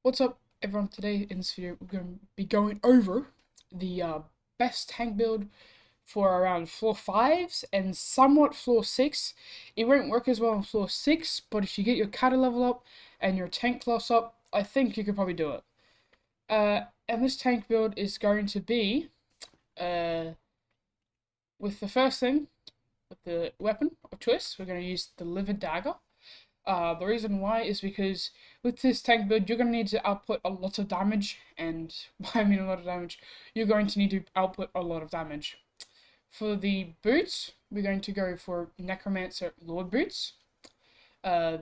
What's up, everyone? Today in this video, we're going to be going over the best tank build for around floor 5s and somewhat floor 6. It won't work as well on floor 6, but if you get your cattle level up and your tank class up, I think you could probably do it. And this tank build is going to be uh, with the first thing, with the weapon of choice, we're going to use the Liver Dagger. The reason why is because with this tank build, you're going to need to output a lot of damage, and by I mean a lot of damage, you're going to need to output a lot of damage. For the boots, we're going to go for Necromancer Lord boots. I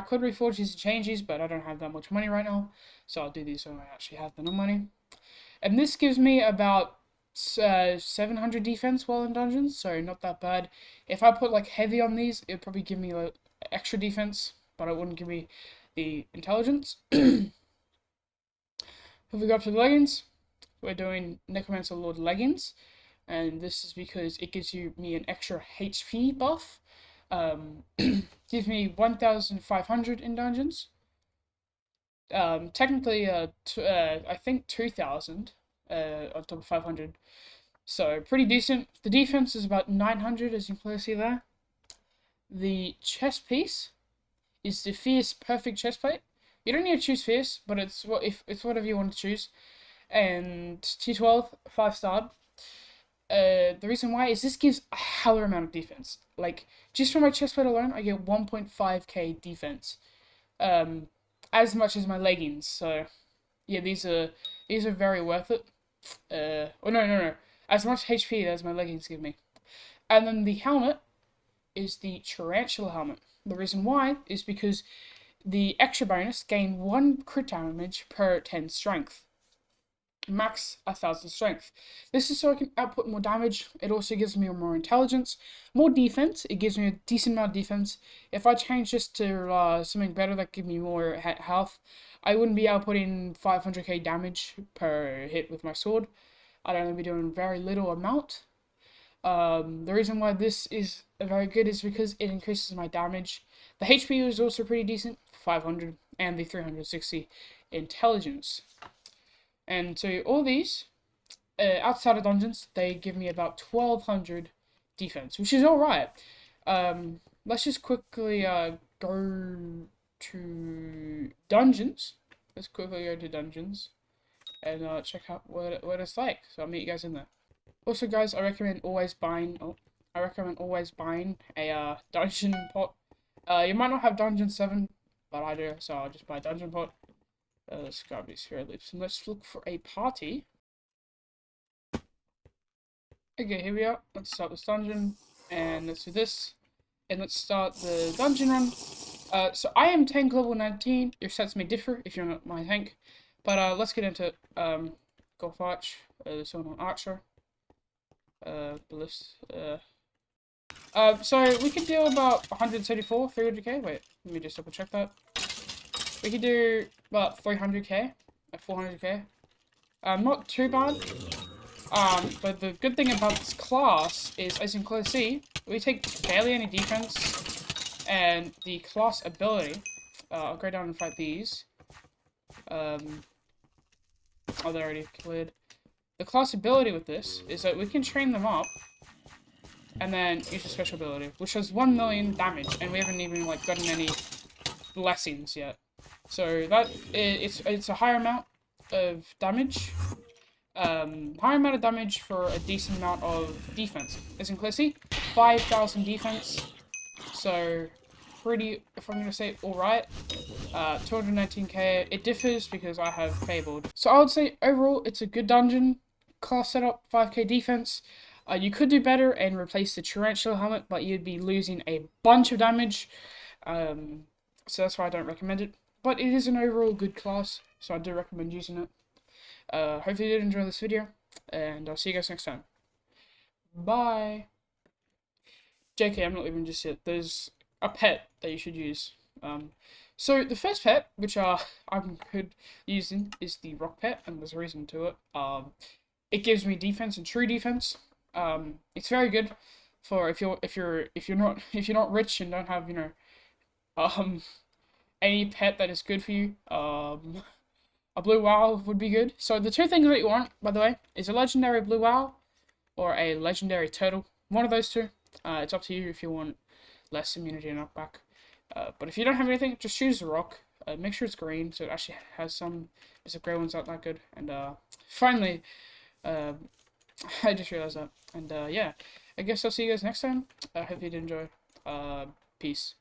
could reforge these and change these, but I don't have that much money right now, so I'll do these when I actually have the money. And this gives me about 700 defense while in dungeons, so not that bad. If I put like heavy on these, it'd probably give me like extra defense, but it wouldn't give me the intelligence. If we go up to the leggings, we're doing Necromancer Lord leggings, and this is because it gives me an extra HP buff. Gives me 1,500 in dungeons. Technically, I think 2,000 on top of 500. So pretty decent. The defense is about 900, as you can clearly see there. The chest piece is the Fierce Perfect chest plate. You don't need to choose Fierce, but it's whatever you want to choose. And T12 5-star. The reason why is this gives a hell amount of defense. Like just from my chest plate alone, I get 1.5k defense. As much as my leggings. So yeah, these are very worth it. Oh no. As much HP as my leggings give me. And then the helmet is the Tarantula helmet. The reason why is because the extra bonus gain 1 crit damage per 10 strength. Max 1,000 strength. This is so I can output more damage. It also gives me more intelligence, more defense. It gives me a decent amount of defense. If I change this to something better that give me more health, I wouldn't be outputting 500k damage per hit with my sword. I'd only be doing very little amount. The reason why this is very good is because it increases my damage. The HP is also pretty decent, 500, and the 360 intelligence. And so all these, outside of dungeons, they give me about 1,200 defense, which is alright. Let's just quickly go to dungeons. Let's quickly go to dungeons and check out what it's like. So I'll meet you guys in there. Also, guys, I recommend always buying. A dungeon pot. You might not have dungeon 7, but I do, so I'll just buy a dungeon pot. Let's grab these hero loops and let's look for a party. Okay, here we are. Let's start this dungeon and let's do this. And let's start the dungeon run. So I am tank level 19. Your sets may differ if you're not my tank. But let's get into it. Golf Arch. There's someone on Archer. Ballista. So we can do about 174, 300k. Wait, let me just double check that. We could do about 300k, 400k. Not too bad. But the good thing about this class is, as you can clearly see, we take barely any defense, and the class ability. I'll go down and fight these. Oh, they're already cleared. The class ability with this is that we can train them up, and then use a special ability, which has 1 million damage, and we haven't even like gotten any blessings yet. So that it's a higher amount of damage. Higher amount of damage for a decent amount of defense. As in see, 5,000 defense. So pretty, if I'm gonna say alright. 219k. It differs because I have fabled. So I would say overall it's a good dungeon. Class setup, 5k defense. You could do better and replace the Tarantula helmet, but you'd be losing a bunch of damage. So that's why I don't recommend it. But it is an overall good class, so I do recommend using it. Hopefully you did enjoy this video, and I'll see you guys next time. Bye! JK, I'm not leaving just yet. There's a pet that you should use. So the first pet, which I'm good using, is the rock pet, and there's a reason to it. It gives me defense and true defense. It's very good for if you're not rich and don't have any pet that is good for you. A blue wow would be good. So the two things that you want, by the way, is a legendary blue wow or a legendary turtle. One of those two. It's up to you if you want less immunity and knockback. But if you don't have anything, just choose a rock. Make sure it's green, so it actually has some. Because the grey ones aren't that good. And finally, I just realized that. And yeah, I guess I'll see you guys next time. I hope you did enjoy. Peace.